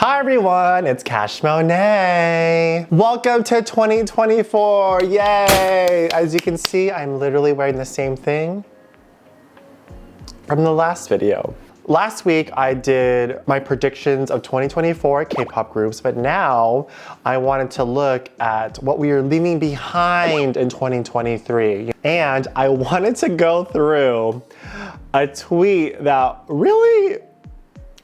Hi everyone, it's Cash Monet. Welcome to 2024, yay! As you can see, I'm literally wearing the same thing from the last video. Last week, I did my predictions of 2024 K-pop groups, but now I wanted to look at what we are leaving behind in 2023. And I wanted to go through a tweet that really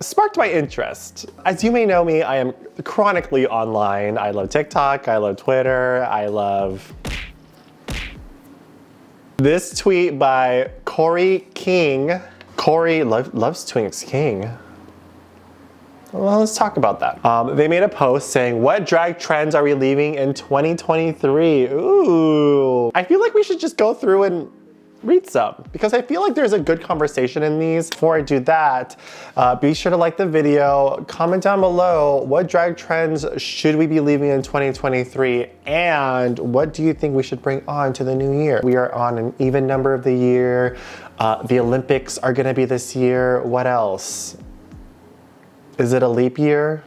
sparked my interest. As you may know me, I am chronically online. I love TikTok, I love Twitter, I love this tweet by Corey King. Corey loves Twinks King. Well, let's talk about that. They made a post saying, what drag trends are we leaving in 2023? Ooh. I feel like we should just go through and read some because I feel like there's a good conversation in these. Before I do that, be sure to like the video, comment down below what drag trends should we be leaving in 2023 and what do you think we should bring on to the new year? We are on an even number of the year. The Olympics are gonna be this year. What else? Is it a leap year?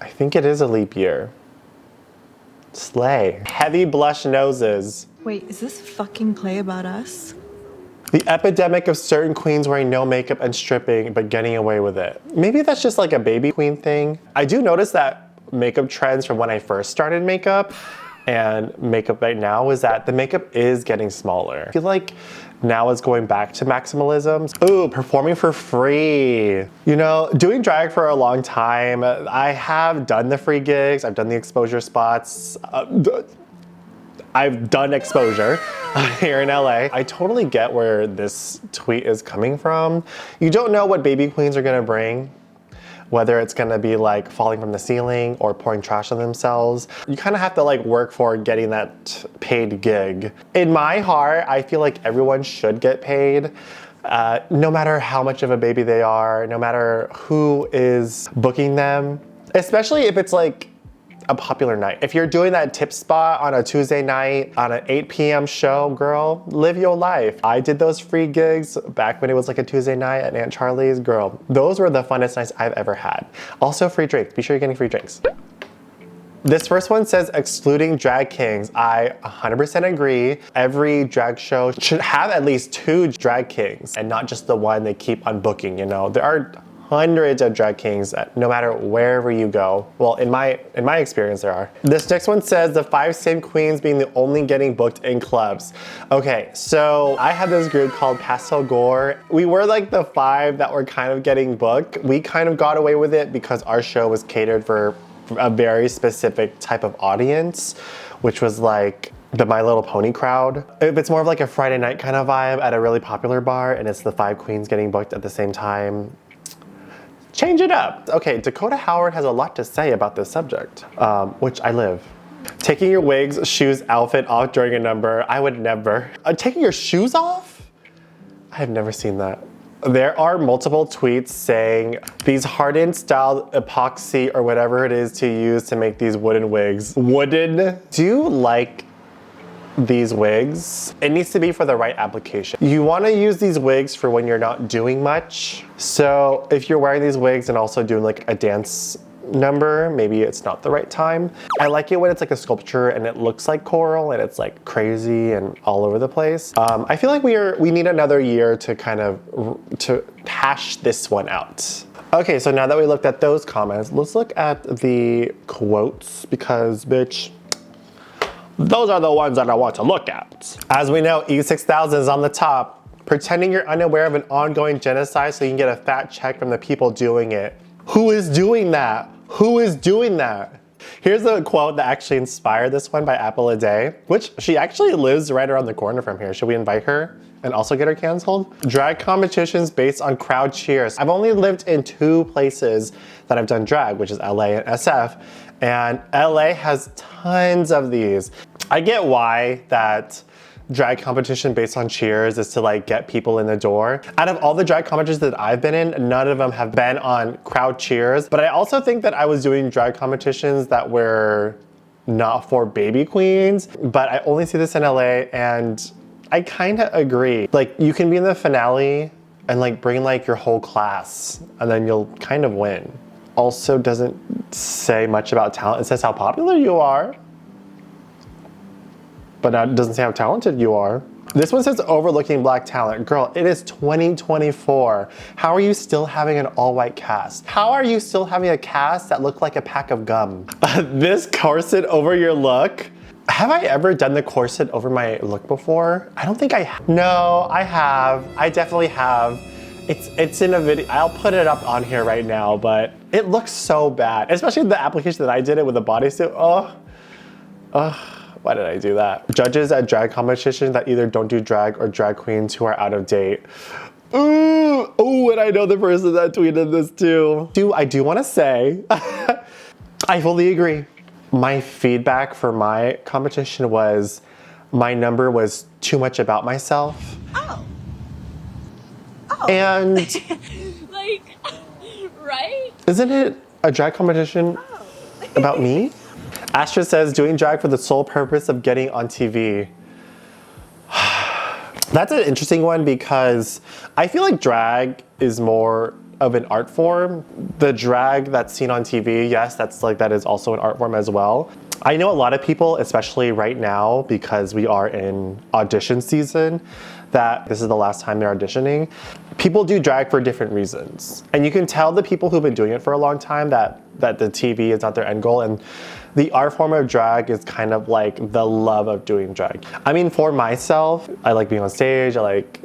I think it is a leap year. Slay. Heavy blush noses. Wait, is this fucking play about us? The epidemic of certain queens wearing no makeup and stripping, but getting away with it. Maybe that's just like a baby queen thing. I do notice that makeup trends from when I first started makeup and makeup right now is that the makeup is getting smaller. I feel like now it's going back to maximalism. Ooh, performing for free. You know, doing drag for a long time, I have done the free gigs, I've done the exposure spots. I've done exposure here in LA. I totally get where this tweet is coming from. You don't know what baby queens are gonna bring, whether it's gonna be like falling from the ceiling or pouring trash on themselves. You kind of have to like work for getting that paid gig. In my heart, I feel like everyone should get paid. No matter how much of a baby they are, no matter who is booking them, especially if it's like a popular night. If you're doing that tip spot on a Tuesday night on an 8 p.m. show, girl, live your life. I did those free gigs back when it was like a Tuesday night at Aunt Charlie's. Girl, those were the funnest nights I've ever had. Also free drinks, be sure you're getting free drinks. This first one says, excluding drag kings. I 100% agree. Every drag show should have at least 2 drag kings and not just the one they keep on booking, you know? There are hundreds of drag kings no matter wherever you go. Well, in my experience there are. This next one says the 5 same queens being the only getting booked in clubs. Okay, so I had this group called Pastel Gore. We were like the 5 that were kind of getting booked. We kind of got away with it because our show was catered for a very specific type of audience, which was like the My Little Pony crowd. If it's more of like a Friday night kind of vibe at a really popular bar and it's the 5 queens getting booked at the same time, change it up. Okay, Dakota Howard has a lot to say about this subject, which I live. Taking your wigs, shoes, outfit off during a number. I would never. Taking your shoes off? I have never seen that. There are multiple tweets saying these hardened style epoxy or whatever it is to use to make these wooden wigs. Wooden? Do you like these wigs? It needs to be for the right application. You want to use these wigs for when you're not doing much. So if you're wearing these wigs and also doing like a dance number, maybe it's not the right time. I like it when it's like a sculpture and it looks like coral and it's like crazy and all over the place. I feel like we need another year to kind of to hash this one out. Okay, so now that we looked at those comments, let's look at the quotes because bitch, those are the ones that I want to look at. As we know, E6000 is on the top, pretending you're unaware of an ongoing genocide so you can get a fat check from the people doing it. Who is doing that? Who is doing that? Here's a quote that actually inspired this one by Apple a Day, which she actually lives right around the corner from here. Should we invite her and also get her canceled? Drag competitions based on crowd cheers. I've only lived in 2 places that I've done drag, which is LA and SF. And LA has tons of these. I get why that drag competition based on cheers is to like get people in the door. Out of all the drag competitions that I've been in, none of them have been on crowd cheers. But I also think that I was doing drag competitions that were not for baby queens, but I only see this in LA and I kind of agree. Like you can be in the finale and like bring like your whole class and then you'll kind of win. also doesn't say much about talent. It says how popular you are, but it doesn't say how talented you are. This one says overlooking black talent. Girl, it is 2024. How are you still having an all-white cast? How are you still having a cast that look like a pack of gum? This corset over your look. Have I ever done the corset over my look before? I don't think I have. No, I have. I definitely have. It's in a video. I'll put it up on here right now, but it looks so bad. Especially the application that I did it with a bodysuit. Why did I do that? Judges at drag competitions that either don't do drag or drag queens who are out of date. Ooh, and I know the person that tweeted this too. I do want to say, I fully agree. My feedback for my competition was my number was too much about myself. Oh. And like, right? Isn't it a drag competition about me? Astra says, doing drag for the sole purpose of getting on TV. That's an interesting one because I feel like drag is more of an art form. The drag that's seen on TV, yes, that is also an art form as well. I know a lot of people, especially right now, because we are in audition season, that this is the last time they're auditioning. People do drag for different reasons. And you can tell the people who've been doing it for a long time that the TV is not their end goal. And the art form of drag is kind of like the love of doing drag. I mean, for myself, I like being on stage, I like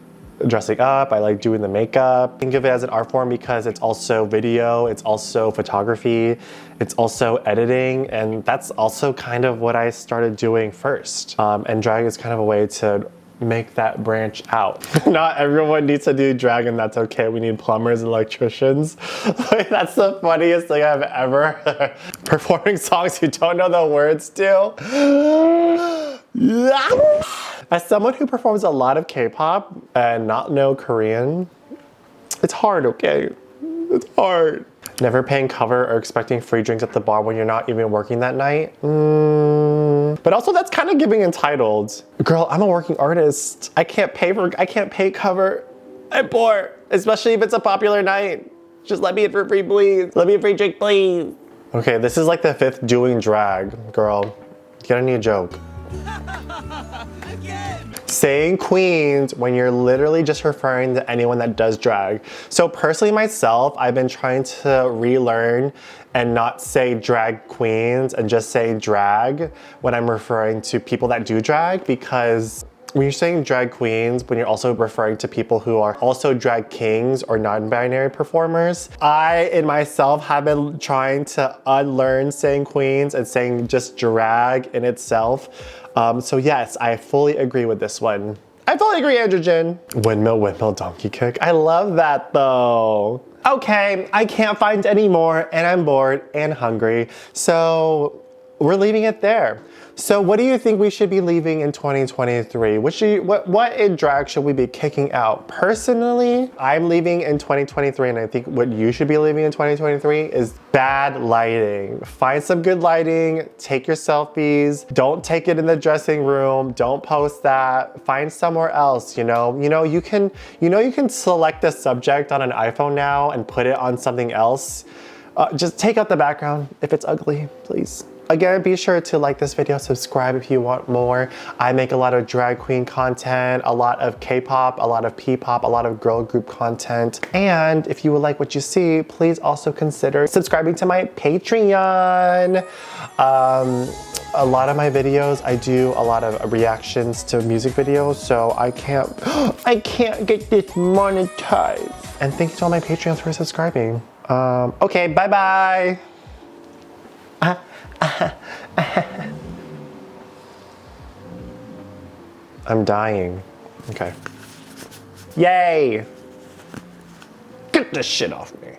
dressing up, I like doing the makeup. Think of it as an art form because it's also video, it's also photography, it's also editing, and that's also kind of what I started doing first. And drag is kind of a way to make that branch out. Not everyone needs to do drag, and that's okay. We need plumbers and electricians. That's the funniest thing I've ever heard. Performing songs you don't know the words to. As someone who performs a lot of K-pop and not know Korean, it's hard, okay? It's hard. Never paying cover or expecting free drinks at the bar when you're not even working that night. But also that's kind of giving entitled. Girl, I'm a working artist. I can't pay cover. I'm poor, especially if it's a popular night. Just let me in for free, please. Let me a free drink, please. Okay, this is like the 5th doing drag, girl. Get a new joke. Saying queens when you're literally just referring to anyone that does drag. So personally myself, I've been trying to relearn and not say drag queens and just say drag when I'm referring to people that do drag, because when you're saying drag queens, when you're also referring to people who are also drag kings or non-binary performers, I in myself have been trying to unlearn saying queens and saying just drag in itself. So yes, I fully agree with this one. I fully agree, androgen. Windmill, donkey kick. I love that though. Okay, I can't find any more and I'm bored and hungry. So we're leaving it there. So what do you think we should be leaving in 2023? What in drag should we be kicking out? Personally, I'm leaving in 2023, and I think what you should be leaving in 2023 is bad lighting. Find some good lighting, take your selfies, don't take it in the dressing room, don't post that, find somewhere else, you know? You can select the subject on an iPhone now and put it on something else. Just take out the background if it's ugly, please. Again, be sure to like this video, subscribe if you want more. I make a lot of drag queen content, a lot of K-pop, a lot of P-pop, a lot of girl group content. And if you would like what you see, please also consider subscribing to my Patreon. A lot of my videos, I do a lot of reactions to music videos, so I can't get this monetized. And thank you to all my Patreons for subscribing. Okay, bye-bye. I'm dying. Okay. Yay! Get this shit off me.